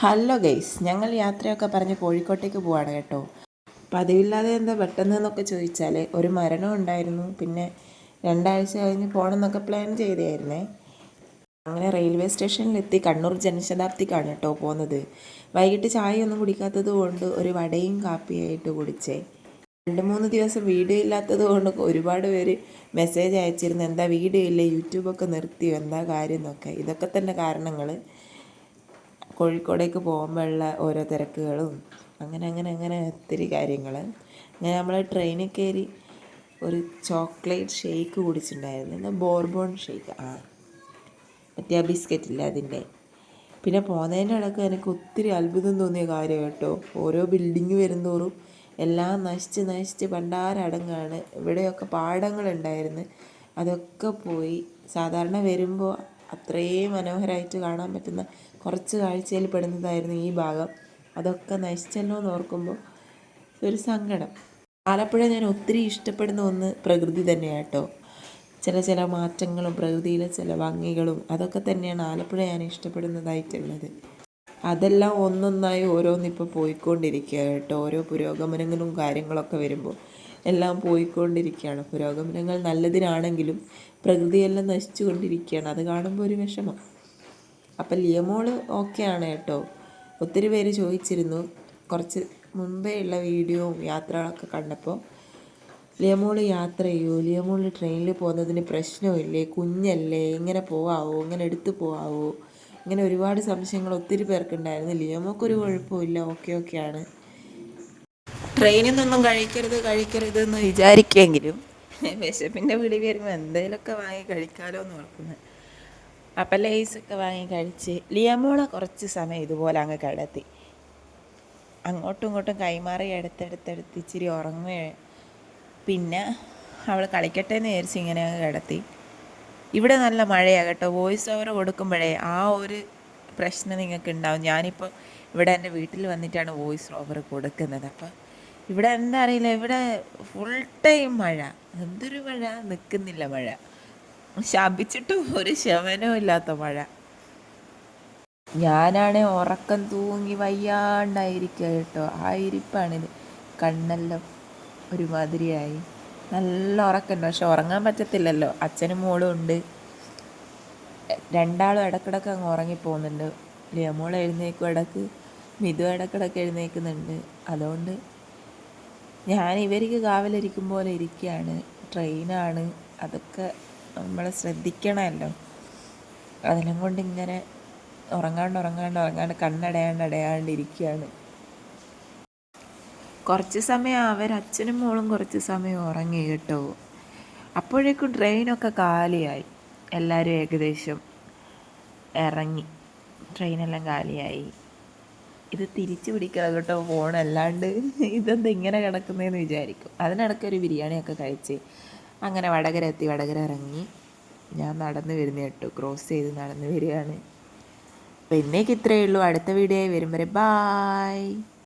Hello guys, ഞങ്ങൾ യാത്രയൊക്കെ പറഞ്ഞ് കോഴിക്കോട്ടേക്ക് പോവാണ് കേട്ടോ. പതിവില്ലാതെ എന്താ പെട്ടെന്നൊക്കെ ചോദിച്ചാൽ ഒരു മരണം ഉണ്ടായിരുന്നു. പിന്നെ 2 ആഴ്ച കഴിഞ്ഞ് പോകണമെന്നൊക്കെ പ്ലാൻ ചെയ്തായിരുന്നേ. അങ്ങനെ റെയിൽവേ സ്റ്റേഷനിലെത്തി. കണ്ണൂർ ജനശതാബ്ദിക്കാണ് കേട്ടോ പോകുന്നത്. വൈകിട്ട് ചായ ഒന്നും കുടിക്കാത്തത് കൊണ്ട് ഒരു വടയും കാപ്പിയായിട്ട് കുടിച്ചേ. 2-3 ദിവസം വീഡിയോ ഇല്ലാത്തത് കൊണ്ട് ഒരുപാട് പേര് മെസ്സേജ് അയച്ചിരുന്നു, എന്താ വീഡിയോ ഇല്ലേ, യൂട്യൂബൊക്കെ നിർത്തിയോ, എന്താ കാര്യം എന്നൊക്കെ. ഇതൊക്കെ തന്നെ കാരണങ്ങൾ. കോഴിക്കോടേക്ക് പോകുമ്പോഴുള്ള ഓരോ തിരക്കുകളും അങ്ങനെ ഒത്തിരി കാര്യങ്ങൾ. അങ്ങനെ നമ്മൾ ട്രെയിനിൽ കയറി ഒരു ചോക്ലേറ്റ് ഷേക്ക് കുടിച്ചിട്ടുണ്ടായിരുന്നു. ബോർബോൺ ഷേക്ക്, മറ്റേ ബിസ്ക്കറ്റില്ല അതിൻ്റെ. പിന്നെ പോകുന്നതിൻ്റെ ഇടയ്ക്ക് എനിക്ക് ഒത്തിരി അത്ഭുതം തോന്നിയ കാര്യം കേട്ടോ. ഓരോ ബിൽഡിങ് വരുന്തോറും എല്ലാം നശിച്ച് പണ്ടാരടങ്ങാണ്. ഇവിടെയൊക്കെ പാടങ്ങളുണ്ടായിരുന്നു, അതൊക്കെ പോയി. സാധാരണ വരുമ്പോൾ അത്രയും മനോഹരമായിട്ട് കാണാൻ പറ്റുന്ന കുറച്ച് കാഴ്ചയിൽ പെടുന്നതായിരുന്നു ഈ ഭാഗം. അതൊക്കെ നശിച്ചല്ലോ എന്ന് ഓർക്കുമ്പോൾ ഒരു സങ്കടം. ആലപ്പുഴ ഞാൻ ഒത്തിരി ഇഷ്ടപ്പെടുന്ന ഒന്ന് പ്രകൃതി തന്നെയാണ് കേട്ടോ. ചില മാറ്റങ്ങളും പ്രകൃതിയിലെ ചില ഭംഗികളും അതൊക്കെ തന്നെയാണ് ആലപ്പുഴ ഞാൻ ഇഷ്ടപ്പെടുന്നതായിട്ടുള്ളത്. അതെല്ലാം ഒന്നൊന്നായി ഓരോന്നിപ്പോൾ പോയിക്കൊണ്ടിരിക്കുക കേട്ടോ. ഓരോ പുരോഗമനങ്ങളും കാര്യങ്ങളൊക്കെ വരുമ്പോൾ എല്ലാം പോയിക്കൊണ്ടിരിക്കുകയാണ്. പുരോഗമനങ്ങൾ നല്ലതിനാണെങ്കിലും പ്രകൃതിയെല്ലാം നശിച്ചു കൊണ്ടിരിക്കുകയാണ്. അത് കാണുമ്പോൾ ഒരു വിഷമം. അപ്പം ലിയമോൾ ഓക്കെയാണ് കേട്ടോ. ഒത്തിരി പേര് ചോദിച്ചിരുന്നു കുറച്ച് മുമ്പേ ഉള്ള വീഡിയോയും യാത്രകളൊക്കെ കണ്ടപ്പോൾ, ലിയമോൾ യാത്ര ചെയ്യുമോ, ലിയമോൾ ട്രെയിനിൽ പോകുന്നതിന് പ്രശ്നമില്ലേ, കുഞ്ഞല്ലേ, ഇങ്ങനെ പോവാവോ, ഇങ്ങനെ എടുത്ത് പോവാവോ, ഇങ്ങനെ ഒരുപാട് സംശയങ്ങൾ ഒത്തിരി പേർക്കുണ്ടായിരുന്നു. ലിയമോൾക്കൊരു കുഴപ്പമില്ല, ഓക്കെയാണ്. ട്രെയിനിൽ നിന്നൊന്നും കഴിക്കരുത് എന്ന് വിചാരിക്കുമെങ്കിലും വിശപ്പിൻ്റെ പിടി വരുമ്പോൾ എന്തെങ്കിലുമൊക്കെ വാങ്ങി കഴിക്കാമല്ലോ എന്ന് ഓർക്കുന്നത്. അപ്പം ലേസൊക്കെ വാങ്ങി കഴിച്ച് ലിയമോളെ കുറച്ച് സമയം ഇതുപോലെ അങ്ങ് കിടത്തി. അങ്ങോട്ടും ഇങ്ങോട്ടും കൈമാറി എടുത്തെടുത്ത് ഇച്ചിരി ഉറങ്ങുകയാണ്. പിന്നെ അവൾ കളിക്കട്ടെ എന്ന് വിചാരിച്ച് ഇങ്ങനെ അങ്ങ് കിടത്തി. ഇവിടെ നല്ല മഴയാണ് കേട്ടോ. വോയിസ് ഓവർ കൊടുക്കുമ്പോഴേ ആ ഒരു പ്രശ്നം നിങ്ങൾക്ക് ഉണ്ടാവും. ഞാനിപ്പോൾ ഇവിടെ എൻ്റെ വീട്ടിൽ വന്നിട്ടാണ് വോയിസ് ഓവർ കൊടുക്കുന്നത്. അപ്പം ഇവിടെ എന്താ അറിയില്ല, ഇവിടെ ഫുൾ ടൈം മഴ. എന്തൊരു മഴ, നിൽക്കുന്നില്ല മഴ. ശപിച്ചിട്ടും ഒരു ശമനവും ഇല്ലാത്ത മഴ. ഞാനാണെ ഉറക്കം തൂങ്ങി വയ്യാണ്ടായിരിക്കുക കേട്ടോ. ആ ഇരിപ്പാണിത്. കണ്ണെല്ലാം ഒരുമാതിരിയായി. നല്ല ഉറക്കമുണ്ട്, പക്ഷെ ഉറങ്ങാൻ പറ്റത്തില്ലല്ലോ. അച്ഛനും മോളും ഉണ്ട്, രണ്ടാളും ഇടക്കിടക്ക് അങ്ങ് ഉറങ്ങിപ്പോകുന്നുണ്ട്. ലിയമോൾ എഴുന്നേക്കും ഇടക്ക്, മിതു ഇടക്കിടക്ക് എഴുന്നേൽക്കുന്നുണ്ട്. അതുകൊണ്ട് ഞാൻ ഇവർക്ക് കാവലിരിക്കും പോലെ ഇരിക്കുകയാണ്. ട്രെയിനാണ്, അതൊക്കെ നമ്മൾ ശ്രദ്ധിക്കണമല്ലോ. അതെല്ലാം കൊണ്ട് ഇങ്ങനെ ഉറങ്ങാണ്ട് കണ്ണടയാണ്ടിരിക്കുകയാണ്. കുറച്ച് സമയം അച്ഛനും മോളും കുറച്ച് സമയം ഉറങ്ങി കേട്ടോ. അപ്പോഴേക്കും ട്രെയിനൊക്കെ കാലിയായി. എല്ലാവരും ഏകദേശം ഇറങ്ങി, ട്രെയിനെല്ലാം കാലിയായി. ഇത് തിരിച്ചു പിടിക്കണം കേട്ടോ ഫോൺ, അല്ലാണ്ട് ഇതെന്താ ഇങ്ങനെ കിടക്കുന്നതെന്ന് വിചാരിക്കും. അതിനിടയ്ക്കൊരു ബിരിയാണിയൊക്കെ കഴിച്ച് അങ്ങനെ വടകര എത്തി. വടകര ഇറങ്ങി ഞാൻ നടന്നു വരുന്ന കേട്ടോ, ക്രോസ് ചെയ്ത് നടന്നു വരികയാണ്. അപ്പോൾ ഇന്നേക്ക് ഇത്രയേ ഉള്ളൂ. അടുത്ത വീഡിയോയിൽ വരും വരെ ബായ്.